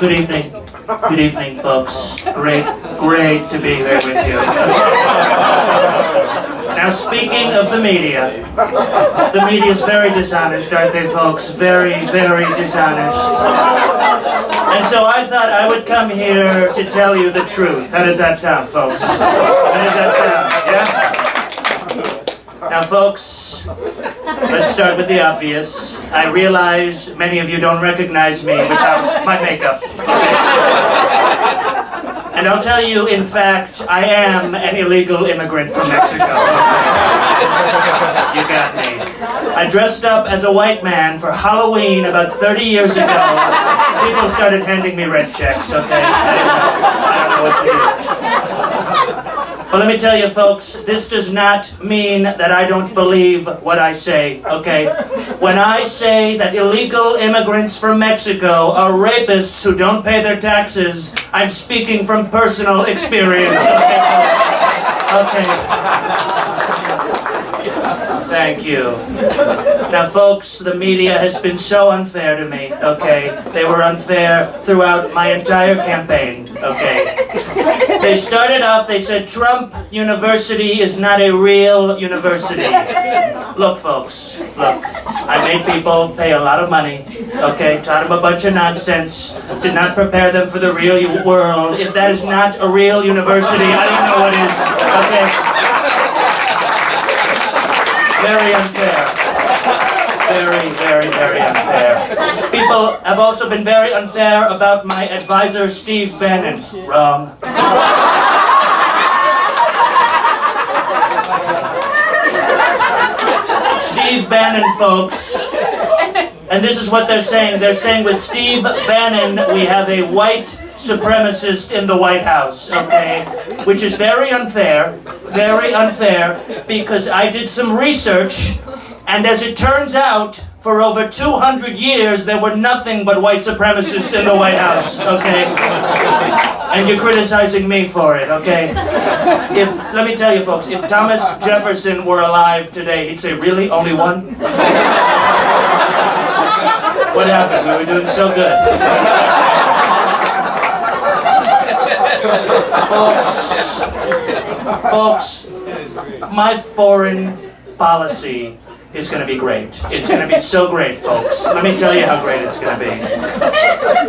Good evening. Good evening, folks. Great to be here with you. Now, speaking of the media is very dishonest, aren't they, folks? Very dishonest. And so I thought I would come here to tell you the truth. How does that sound, folks? How does that sound, yeah? Now, folks, let's start with the obvious. I realize many of you don't recognize me without my makeup. And I'll tell you, in fact, I am an illegal immigrant from Mexico. You got me. I dressed up as a white man for Halloween about 30 years ago. People started handing me red checks, okay? I don't know what to do. But let me tell you, folks, this does not mean that I don't believe what I say, okay? When I say that illegal immigrants from Mexico are rapists who don't pay their taxes, I'm speaking from personal experience, okay, folks? Okay. Thank you. Now, folks, the media has been so unfair to me, okay? They were unfair throughout my entire campaign, okay? They started off, they said, Trump University is not a real university. Look, folks, look. I made people pay a lot of money, okay? Taught them a bunch of nonsense. Did not prepare them for the real world. If that is not a real university, I don't know what is, okay? Very unfair. Very unfair. People have also been very unfair about my advisor, Steve Bannon. Wrong. Steve Bannon, folks. And this is what they're saying. They're saying with Steve Bannon, we have a white supremacist in the White House, okay? Which is very unfair, because I did some research, and as it turns out, for over 200 years, there were nothing but white supremacists in the White House, okay? And you're criticizing me for it, okay? Let me tell you, folks, if Thomas Jefferson were alive today, he'd say, really? Only one? What happened? We were doing so good. Folks, my foreign policy is going to be great. It's going to be so great, folks. Let me tell you how great it's going to be.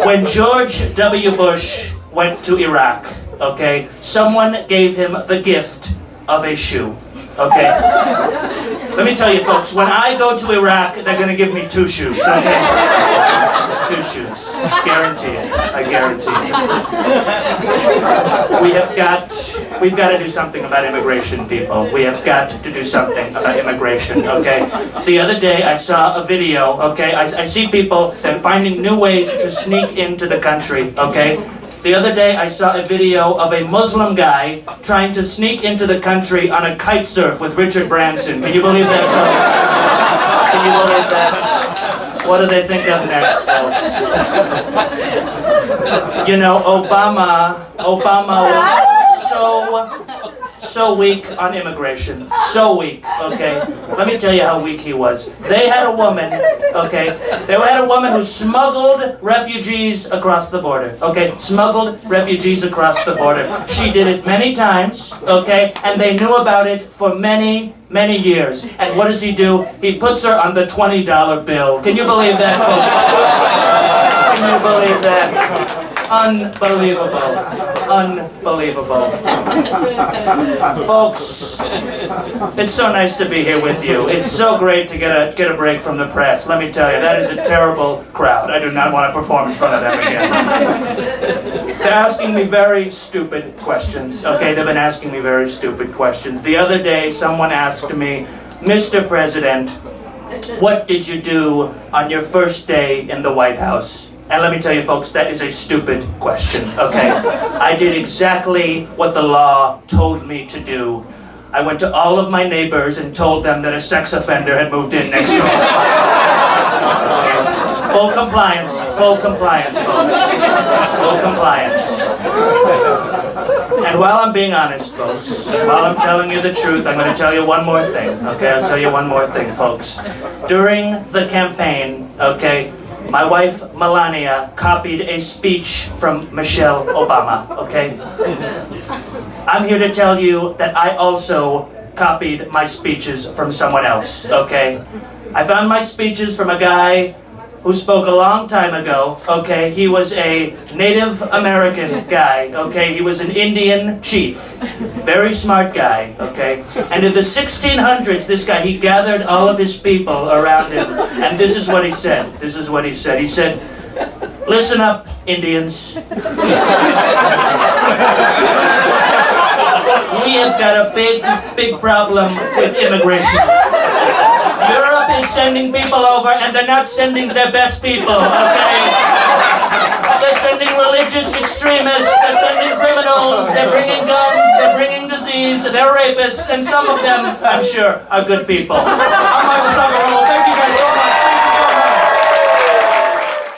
When George W. Bush went to Iraq, okay, someone gave him the gift of a shoe, okay? Let me tell you, folks, when I go to Iraq, they're going to give me 2 shoes, okay? 2 shoes. Guarantee it. I guarantee it. We've got to do something about immigration, people. We have got to do something about immigration, okay? The other day, I saw a video, okay? I see people, they're finding new ways to sneak into the country, okay? The other day, I saw a video of a Muslim guy trying to sneak into the country on a kite surf with Richard Branson. Can you believe that, folks? Can you believe that? What do they think of next, folks? You know, Obama was so weak on immigration. So weak, okay? Let me tell you how weak he was. They had a woman, okay? They had a woman who smuggled refugees across the border, okay? Smuggled refugees across the border. She did it many times, okay? And they knew about it for many years. And what does he do? He puts her on the $20 bill. Can you believe that, folks? Can you believe that? Unbelievable. Folks, it's so nice to be here with you. It's so great to get a break from the press. Let me tell you, that is a terrible crowd. I do not want to perform in front of them again. They're asking me very stupid questions, okay? They've been asking me very stupid questions. The other day, someone asked me, Mr. President, what did you do on your first day in the White House? And let me tell you, folks, that is a stupid question, okay? I did exactly what the law told me to do. I went to all of my neighbors and told them that a sex offender had moved in next door. Full compliance, folks. Full compliance. And while I'm being honest, folks, while I'm telling you the truth, I'm going to tell you one more thing, okay? I'll tell you one more thing, folks. During the campaign, okay, My wife, Melania, copied a speech from Michelle Obama, okay? I'm here to tell you that I also copied my speeches from someone else, okay? I found my speeches from a guy who spoke a long time ago, okay? He was a Native American guy, okay? He was an Indian chief. Very smart guy, okay? And in the 1600s, this guy, he gathered all of his people around him, and this is what he said. This is what he said. He said, "Listen up, Indians. We have got a big problem with immigration. Europe is sending people over and they're not sending their best people, okay? They're sending religious extremists, they're sending criminals, they're bringing guns, they're bringing disease, they're rapists, and some of them, I'm sure, are good people." I'm Michael Salgarolo. Thank you.